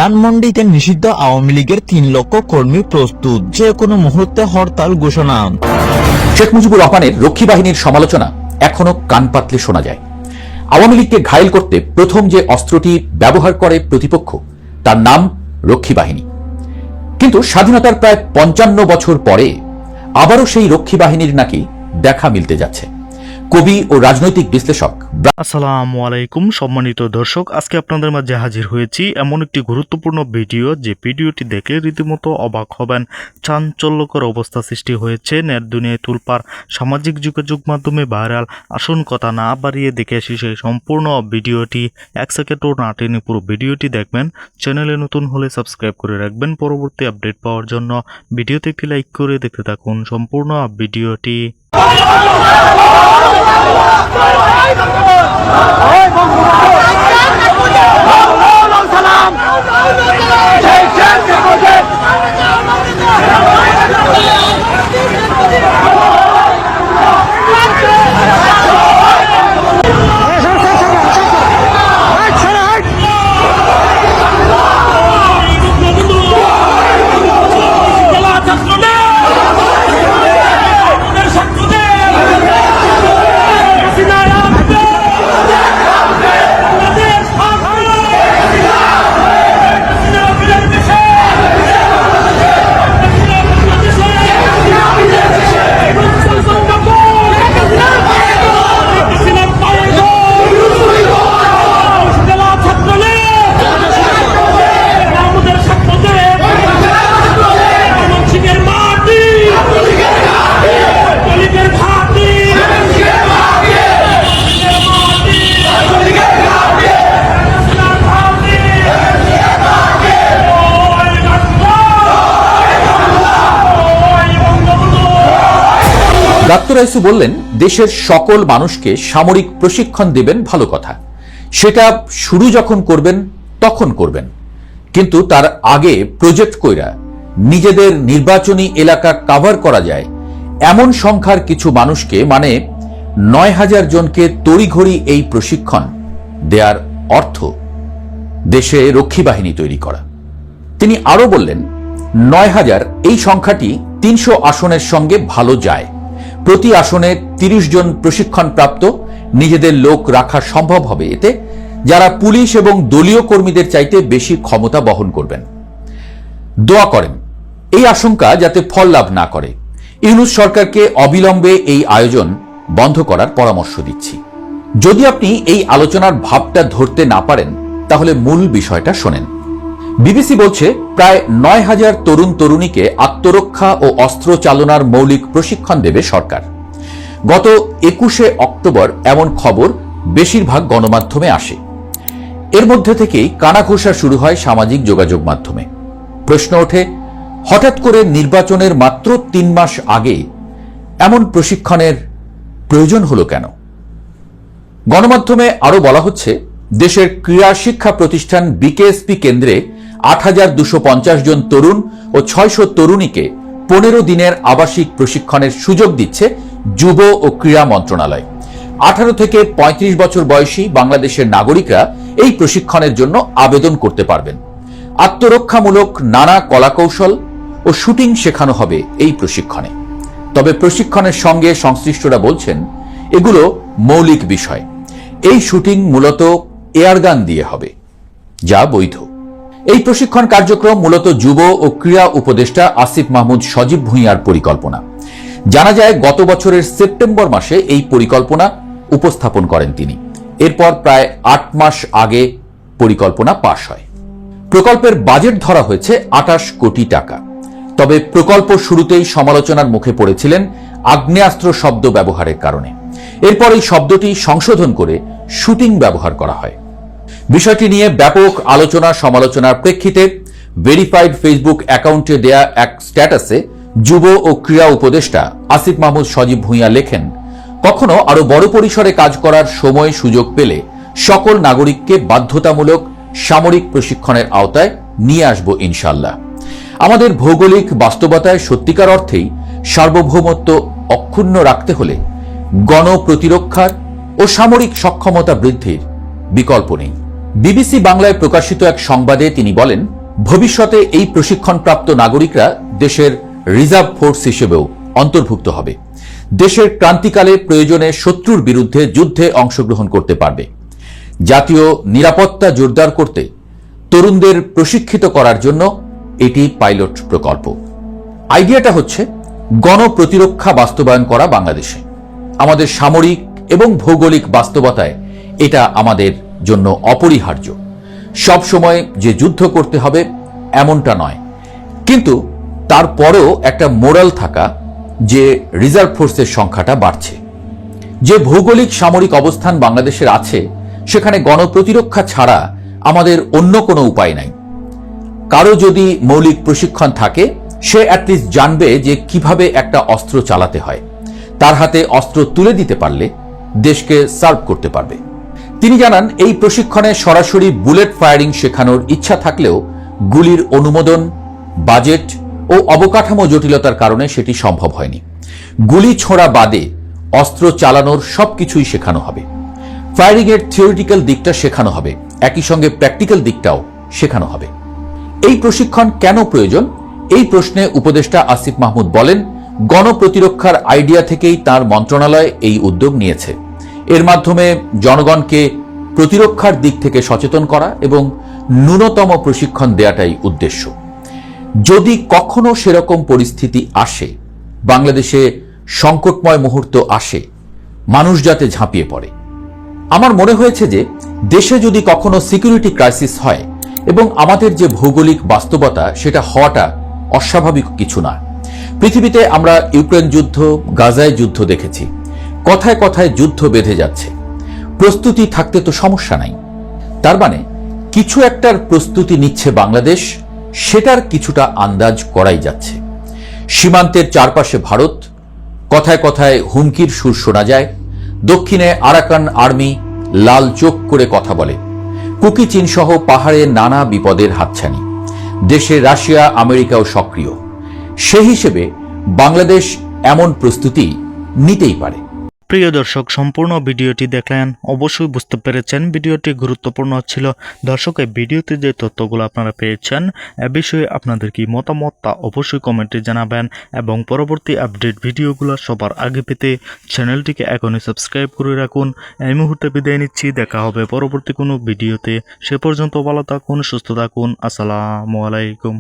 ধানমন্ডিতে নিষিদ্ধ আওয়ামী লীগের 3 লক্ষ কর্মী প্রস্তুত, যে কোনো মুহূর্তে হরতাল ঘোষণা। শেখ মুজিবুর রহমানের রক্ষী বাহিনীর সমালোচনা এখনো কান পাতলে শোনা যায়। আওয়ামী লীগকে ঘায়েল করতে প্রথম যে অস্ত্রটি ব্যবহার করে প্রতিপক্ষ, তার নাম রক্ষী বাহিনী। কিন্তু স্বাধীনতার প্রায় 55 বছর পরে আবারও সেই রক্ষী বাহিনীর নাকি দেখা মিলতে যাচ্ছে। কবি ও রাজনৈতিক বিশ্লেষক আসসালামু আলাইকুম সম্মানিত দর্শক, আজকে আপনাদের মাঝে হাজির হয়েছি এমন একটি গুরুত্বপূর্ণ ভিডিও, যে ভিডিওটি দেখলে রীতিমতো অবাক হবেন। চাঞ্চল্যকর অবস্থা সৃষ্টি হয়েছে, নেট দুনিয়ায় তুলপার, সামাজিক যোগাযোগ মাধ্যমে ভাইরাল। আসুন কথা না বাড়িয়ে দেখে আসি সেই সম্পূর্ণ ভিডিওটি। 1 সেকেন্ডও না টেনে পুরো ভিডিওটি দেখবেন। চ্যানেলে নতুন হলে সাবস্ক্রাইব করে রাখবেন পরবর্তী আপডেট পাওয়ার জন্য। ভিডিওতে একটি লাইক করে দেখতে থাকুন সম্পূর্ণ ভিডিওটি। ডাক্তার আইসু বললেন, দেশের সকল মানুষকে সামরিক প্রশিক্ষণ দেবেন, ভালো কথা। সেটা শুরু যখন করবেন তখন করবেন, কিন্তু তার আগে প্রজেক্ট কইরা নিজেদের নির্বাচনী এলাকা কভার করা যায় এমন সংখ্যার কিছু মানুষকে, মানে 9000 জনকে তড়িঘড়ি এই প্রশিক্ষণ দেওয়ার অর্থ দেশে রক্ষী বাহিনী তৈরি করা। তিনি আরো বললেন, 9000 এই সংখ্যাটি 300 আসনের সঙ্গে ভালো যায়। প্রতি আসনে 30 জন প্রশিক্ষণপ্রাপ্ত নিজেদের লোক রাখা সম্ভব হবে। এতে যারা পুলিশ এবং দলীয় কর্মীদের চাইতে বেশি ক্ষমতা বহন করবেন। দোয়া করেন এই আশঙ্কা যাতে ফল লাভ না করে। ইউনূস সরকারকে অবিলম্বে এই আয়োজন বন্ধ করার পরামর্শ দিচ্ছি। যদি আপনি এই আলোচনার ভাবটা ধরতে না পারেন, তাহলে মূল বিষয়টা শোনেন। বিবিসি বলছে, প্রায় 9000 তরুণ তরুণীকে আত্মরক্ষা ও অস্ত্র চালনার মৌলিক প্রশিক্ষণ দেবে সরকার। গত 21শে অক্টোবর এমন খবর বেশিরভাগ গণমাধ্যমে আসে। এর মধ্যে থেকেই কানাঘুষা শুরু হয় সামাজিক যোগাযোগ মাধ্যমে। প্রশ্ন ওঠে, হঠাৎ করে নির্বাচনের মাত্র 3 মাস আগে এমন প্রশিক্ষণের প্রয়োজন হলো কেন? গণমাধ্যমে আরো বলা হচ্ছে, দেশের ক্রীড়া শিক্ষা প্রতিষ্ঠান বিকেএসপি কেন্দ্রে 8250 জন তরুণ ও 600 তরুণীকে 15 দিনের আবাসিক প্রশিক্ষণের সুযোগ দিচ্ছে যুব ও ক্রীড়া মন্ত্রণালয়। 18 থেকে 35 বছর বয়সী বাংলাদেশের নাগরিকরা এই প্রশিক্ষণের জন্য আবেদন করতে পারবেন। আত্মরক্ষামূলক নানা কলাকৌশল ও শুটিং শেখানো হবে এই প্রশিক্ষণে। তবে প্রশিক্ষণের সঙ্গে সংশ্লিষ্টরা বলছেন, এগুলো মৌলিক বিষয়। এই শুটিং মূলত এয়ারগান দিয়ে হবে, যা বৈধ। এই প্রশিক্ষণ কার্যক্রম মূলত যুব ও ক্রীড়া উপদেষ্টা আসিফ মাহমুদ সজীব ভুঁইয়ার পরিকল্পনা। জানা যায়, গত বছরের সেপ্টেম্বর মাসে এই পরিকল্পনা উপস্থাপন করেন তিনি। এরপর প্রায় 8 মাস আগে পরিকল্পনা পাশ হয়। প্রকল্পের বাজেট ধরা হয়েছে 28 কোটি টাকা। তবে প্রকল্প শুরুতেই সমালোচনার মুখে পড়েছিলেন আগ্নেয়াস্ত্র শব্দ ব্যবহারের কারণে। এরপর এই শব্দটি সংশোধন করে শুটিং ব্যবহার করা হয়। বিষয়টি নিয়ে ব্যাপক আলোচনা সমালোচনার প্রেক্ষিতে ভেরিফাইড ফেসবুক অ্যাকাউন্টে দেয়া এক স্ট্যাটাসে যুব ও ক্রীড়া উপদেষ্টা আসিফ মাহমুদ সজীব ভুঁইয়া লেখেন, কখনো আরো বড় পরিসরে কাজ করার সময় সুযোগ পেলে সকল নাগরিককে বাধ্যতামূলক সামরিক প্রশিক্ষণের আওতায় নিয়ে আসব ইনশাআল্লাহ। আমাদের ভৌগোলিক বাস্তবতায় সত্যিকার অর্থেই সার্বভৌমত্ব অক্ষুণ্ণ রাখতে হলে গণপ্রতিরক্ষার ও সামরিক সক্ষমতা বৃদ্ধির বিকল্প নেই। বিবিসি বাংলায় প্রকাশিত এক সংবাদে তিনি বলেন, ভবিষ্যতে এই প্রশিক্ষণপ্রাপ্ত নাগরিকরা দেশের রিজার্ভ ফোর্স হিসেবেও অন্তর্ভুক্ত হবে। দেশের ক্রান্তিকালে প্রয়োজনে শত্রুর বিরুদ্ধে যুদ্ধে অংশগ্রহণ করতে পারবে। জাতীয় নিরাপত্তা জোরদার করতে তরুণদের প্রশিক্ষিত করার জন্য এটি পাইলট প্রকল্প। আইডিয়াটা হচ্ছে গণপ্রতিরক্ষা বাস্তবায়ন করা বাংলাদেশে। আমাদের সামরিক এবং ভৌগোলিক বাস্তবতায় এটা আমাদের জন্য অপরিহার্য। সব সময় যে যুদ্ধ করতে হবে এমনটা নয়, কিন্তু তারপরেও একটা মোরাল থাকা যে রিজার্ভ ফোর্সের সংখ্যাটা বাড়ছে। যে ভৌগোলিক সামরিক অবস্থান বাংলাদেশের আছে, সেখানে গণপ্রতিরক্ষা ছাড়া আমাদের অন্য কোনো উপায় নাই। কারো যদি মৌলিক প্রশিক্ষণ থাকে, সে অ্যাটলিস্ট জানবে যে কিভাবে একটা অস্ত্র চালাতে হয়। তার হাতে অস্ত্র তুলে দিতে পারলে দেশকে সার্ভ করতে পারবে। তিনি জানান, এই প্রশিক্ষণে সরাসরি বুলেট ফায়ারিং শেখানোর ইচ্ছা থাকলেও গুলির অনুমোদন, বাজেট ও অবকাঠামো জটিলতার কারণে সেটি সম্ভব হয়নি। গুলি ছোঁড়া বাদে অস্ত্র চালানোর সবকিছুই শেখানো হবে। ফায়ারিং এর থিওরিটিক্যাল দিকটা শেখানো হবে, একই সঙ্গে প্র্যাকটিক্যাল দিকটাও শেখানো হবে। এই প্রশিক্ষণ কেন প্রয়োজন? এই প্রশ্নে উপদেষ্টা আসিফ মাহমুদ বলেন, গণপ্রতিরক্ষার আইডিয়া থেকেই তার মন্ত্রণালয় এই উদ্যোগ নিয়েছে। এর মাধ্যমে জনগণকে প্রতিরক্ষার দিক থেকে সচেতন করা এবং ন্যূনতম প্রশিক্ষণ দেওয়াটাই উদ্দেশ্য। যদি কখনো সেরকম পরিস্থিতি আসে, বাংলাদেশে সংকটময় মুহূর্ত আসে, মানুষ যাতে ঝাঁপিয়ে পড়ে। আমার মনে হয়েছে যে দেশে যদি কখনো সিকিউরিটি ক্রাইসিস হয় এবং আমাদের যে ভৌগোলিক বাস্তবতা, সেটা হওয়াটা অস্বাভাবিক কিছু না। পৃথিবীতে আমরা ইউক্রেন যুদ্ধ, গাজায় যুদ্ধ দেখেছি। কথায় কথায় যুদ্ধ বেঁধে যাচ্ছে। প্রস্তুতি থাকতে তো সমস্যা নাই। তার মানে কিছু একটার প্রস্তুতি নিচ্ছে বাংলাদেশ, সেটার কিছুটা আন্দাজ করাই যাচ্ছে। সীমান্তের চারপাশে ভারত, কথায় কথায় হুমকির সুর শোনা যায়। দক্ষিণে আরাকান আর্মি লাল চোখ করে কথা বলে। কুকি চীন সহ পাহাড়ে নানা বিপদের হাতছানি। দেশে রাশিয়া, আমেরিকাও সক্রিয়। সেই হিসেবে বাংলাদেশ এমন প্রস্তুতি নিতেই পারে। প্রিয় দর্শক, সম্পূর্ণ ভিডিওটি দেখলেন, অবশ্যই বুঝতে পেরেছেন ভিডিওটি গুরুত্বপূর্ণ ছিল। দর্শক, এই ভিডিওতে যে তথ্যগুলো আপনারা পেয়েছেন, এ বিষয়ে আপনাদের কি মতামত তা অবশ্যই কমেন্টে জানাবেন এবং পরবর্তী আপডেট ভিডিওগুলো সবার আগে পেতে চ্যানেলটিকে এখনই সাবস্ক্রাইব করে রাখুন। এই মুহূর্তে বিদায় নিচ্ছি, দেখা হবে পরবর্তী কোনো ভিডিওতে। সে পর্যন্ত ভালো থাকুন, সুস্থ থাকুন। আসসালামু আলাইকুম।